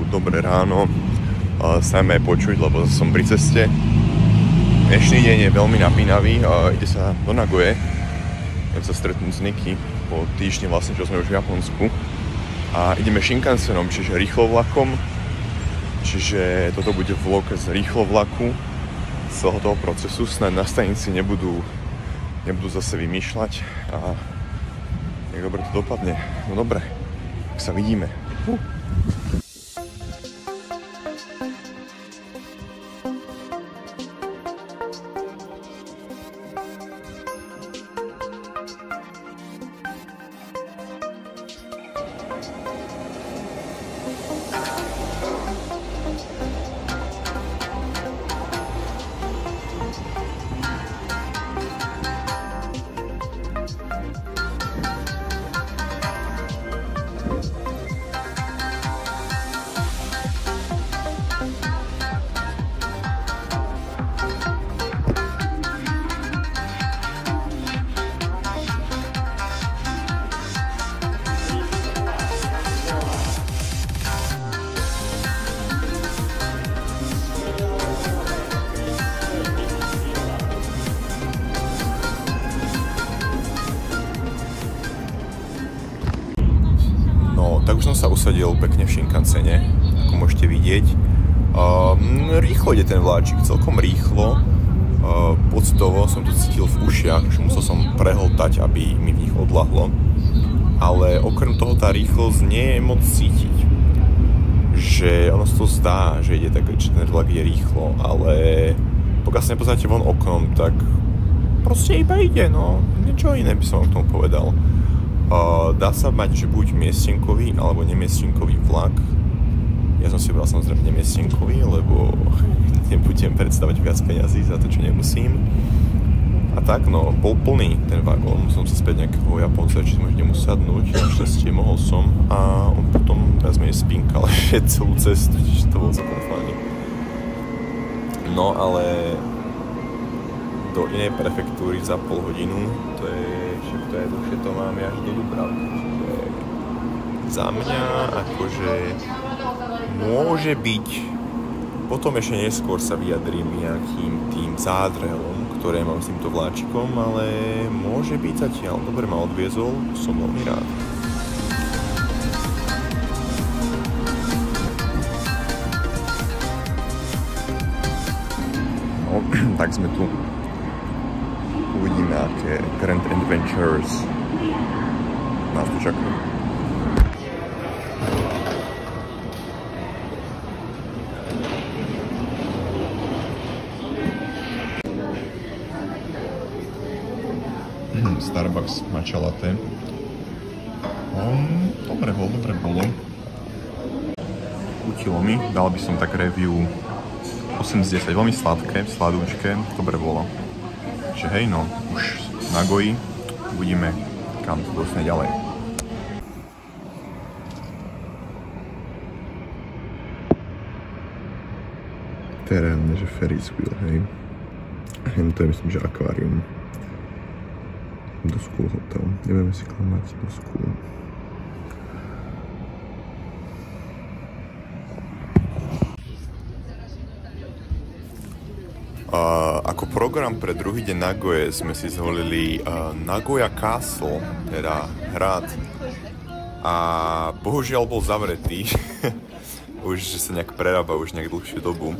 Dobré ráno. Sajme počuť, lebo som pri ceste. Dnešný deň je veľmi napínavý. Ide sa do Nagoje. Idem sa stretnúť s Niky po týždni vlastne, čo sme už v Japonsku. A ideme Shinkansenom, čiže rýchlovlakom. Čiže toto bude vlog z rýchlovlaku, z celého toho procesu. Snad na stanici nebudú zase vymýšľať. A jak dobre to dopadne. No dobre, tak sa vidíme. Tak už som sa usadil pekne v Shinkansene, ako môžete vidieť. Rýchlo ide ten vláčik, celkom rýchlo. Pocitovo som to cítil v ušiach, že musel som prehltať, aby mi v nich odľahlo. Ale okrem toho tá rýchlosť nie je moc cítiť. Že ono sa to zdá, že ide tak, že ten vlak ide rýchlo, ale pokiaľ sa nepoznáte von oknom, tak proste iba ide, no. Niečo iné by som o tom povedal. Dá sa mať, že buď miestnkový alebo nemiestnkový vlak. Ja som si bral samozrejme nemiestnkový, lebo nebudem predstavať viac peňazí za to, čo nemusím. A tak, no, bol plný ten vagón. Musel som sa späť nejakého Japonca, či som už nemusel sadnúť. Našťastie mohol som a on potom viac menej spinkal celú cestu, čiže to bolo celkom fajn. No, ale do inej prefektúry za pol hodinu, to je dlhšie, to máme až do Dubravky. Za mňa akože môže byť, potom ešte neskôr sa vyjadrím nejakým tým zádrhelom, ktoré mám s týmto vláčikom, ale môže byť zatiaľ. Dobre ma odviezol, som veľmi rád. No, tak sme tu. Uvidíme, aké Grand Adventures nás tu čakajú. Starbucks matcha latte. Dobre bolo. Chutilo mi, dal by som tak review 8 z 10, veľmi sladké, sladúčke, dobre bolo. Čiže hej, no, už v Nagoji, uvidíme, kam to dostane ďalej. To je reálne, že Ferris wheel, hej. To je myslím, že akvárium. Do School Hotel. Nebudeme si klamať, do School. Ako program pre druhý deň Nagoje sme si zvolili Nagoya Castle, teda hrad. A bohužiaľ bol zavretý. Už sa nejak prerába už nejak dlhšiu dobu.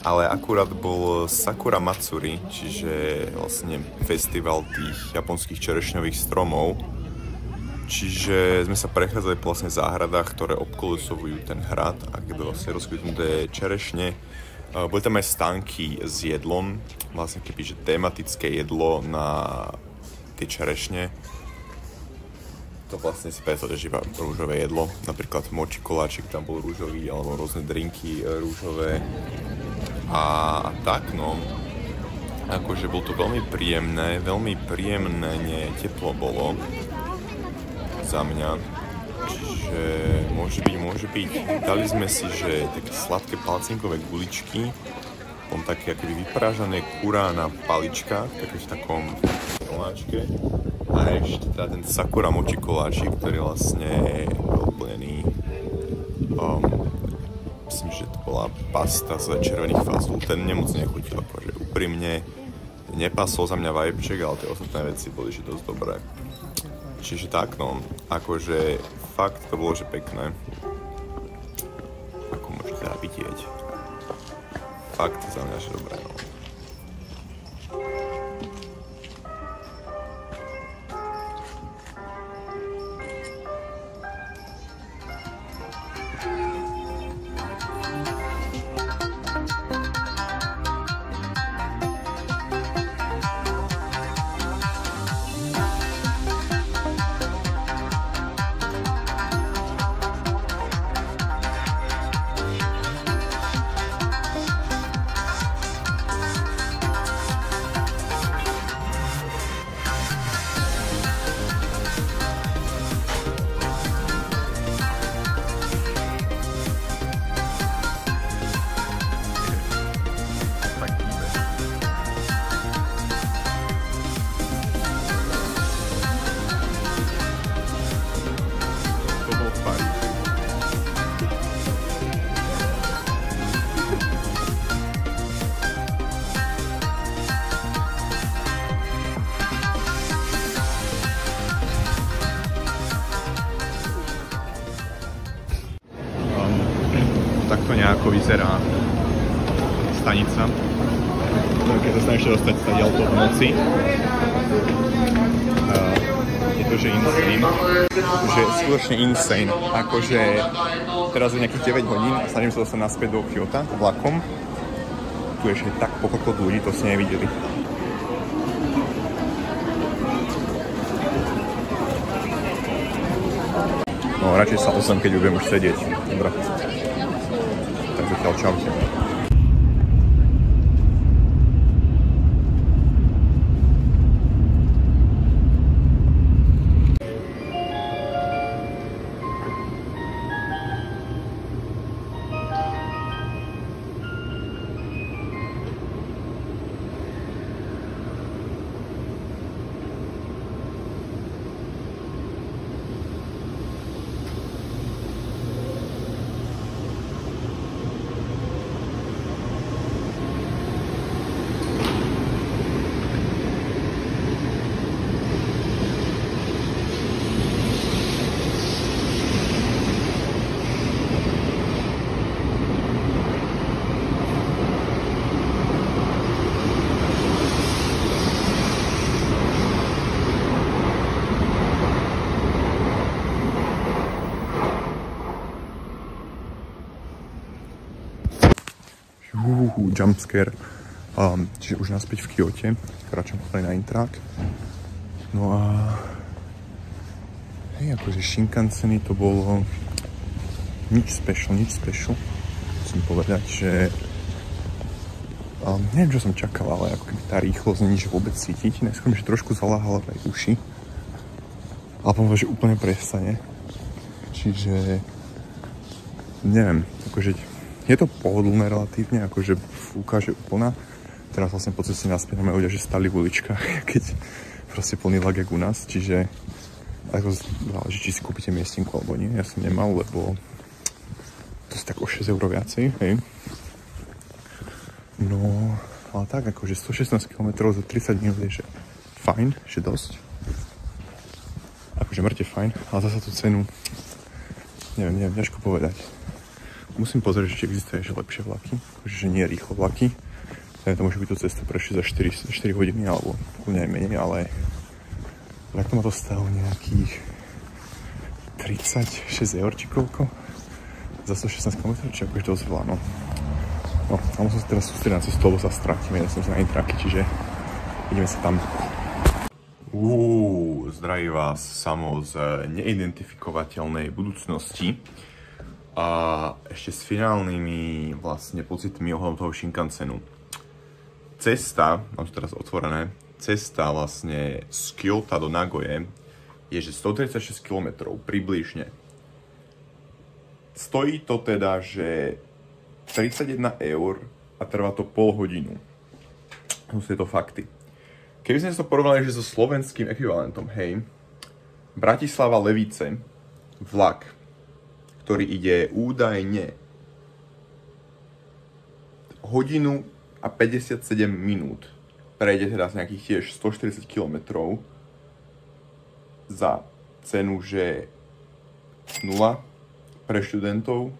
Ale akurát bol Sakura Matsuri, čiže vlastne festival tých japonských čerešňových stromov. Čiže sme sa prechádzali po vlastne záhradách, ktoré obkolusujú ten hrad a kde boli vlastne rozkvitnuté čerešne. Boli tam aj stánky s jedlom, vlastne kebyže tematické jedlo na tie čerešne. To vlastne si predstavte, že iba rúžové jedlo, napríklad mochi koláčik tam bol rúžový, alebo rôzne drinky rúžové. A tak no, akože bolo to veľmi príjemné, teplo bolo za mňa. Čiže môže byť. Dali sme si, že také sladké palcinkové guličky, potom také akoby vyprážané kurá na paličkách, také v takom koláčke. A ešte teda ten Sakura mochi koláčik, ktorý vlastne bol plnený bola pasta z červených fazul. Ten nemoc nechutil, akože úprimne nepasol za mňa vaječek, ale tie ostatné veci boli že dosť dobré. Čiže tak no, akože fakt to bolo že pekné. Ako môžete teda vidieť. Fakt za mňa že dobré no. Takto nejako vyzerá stanica. Keď sa ešte dostať stadiaľto v noci. Je to, že insane. Že skutočne insane. Akože teraz je nejakých 9 hodín a snažím sa dostať naspäť do Kyoto vlakom. Tu je že tak pokokot ľudí, to ste nevideli. No radšej sa ozvem, keď budem už sedieť. Dobre. Čaute. Jumpscare. Čiže už naspäť v Kyote, kráčam na Intrak. No a hej, akože Shinkanseny to bolo nič special. Musím povedať, že neviem, čo som čakal, ale ako keby tá rýchlosť není že vôbec cítiť. Najskôr mi, že trošku zaláhala aj uši. Ale povedal, že úplne prestane. Čiže neviem, akože je to pohodlné relatívne, akože fúka, že úplná. Teraz vlastne po ceste naspäť máme ľudia, že stali v uličkách, keď proste plný lag jak u nás, čiže ako záleží, či si kúpite miestninku alebo nie. Ja som nemal, lebo to si tak o 6 € viacej, hej. No, ale tak akože 116 km za 30 minút je, že fajn, že dosť. Akože mŕte fajn, ale zasa tú cenu, neviem, ťažko povedať. Musím pozrieť, či existuje že lepšie vlaky, že nie rýchlo vlaky. To môže byť tú cestu prešli za 4 hodiny alebo kľudne aj menej, ale takto ma to stalo nejakých 36 € či koľko za 116 km, či akože dosť veľa, no. No, a musím sa teraz sústrediť na cestu, lebo sa stratím, ja som sa na Intraky, čiže ideme sa tam. Zdraví vás Samo z neidentifikovateľnej budúcnosti. A ešte s finálnymi vlastne pocitmi ohľadom toho Shinkansenu. Cesta, mám to teraz otvorené, cesta vlastne z Kyoto do Nagoje je že 136 km približne. Stojí to teda, že 31 € a trvá to pol hodinu. To sú to fakty. Keby sme to porovnali že so slovenským ekvivalentom, hej, Bratislava Levice, vlak, ktorý ide údajne hodinu a 57 minút. Prejde teda z nejakých tiež 140 km za cenu, že 0 pre študentov.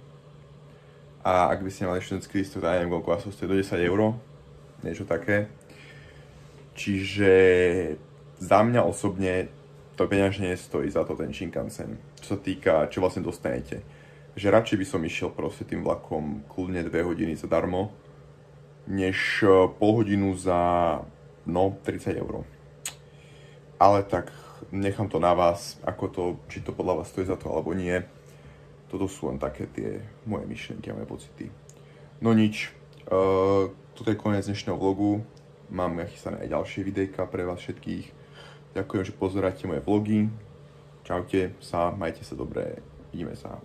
A ak by ste mali študentský lístok, ja neviem, koľko vás stojí, do 10 €, niečo také. Čiže za mňa osobne to peňažne nestojí za to ten Shinkansen. Čo sa týka, čo vlastne dostanete. Že radšej by som išiel proste tým vlakom kľudne 2 hodiny zadarmo, než pol hodinu za 30 €. Ale tak nechám to na vás, ako to, či to podľa vás stojí za to alebo nie. Toto sú len také tie moje myšlienky a moje pocity. No nič, toto je koniec dnešného vlogu. Mám nachystané aj ďalšie videjka pre vás všetkých. Ďakujem, že pozeráte moje vlogy. Čaute sa, majte sa dobre, vidíme sa.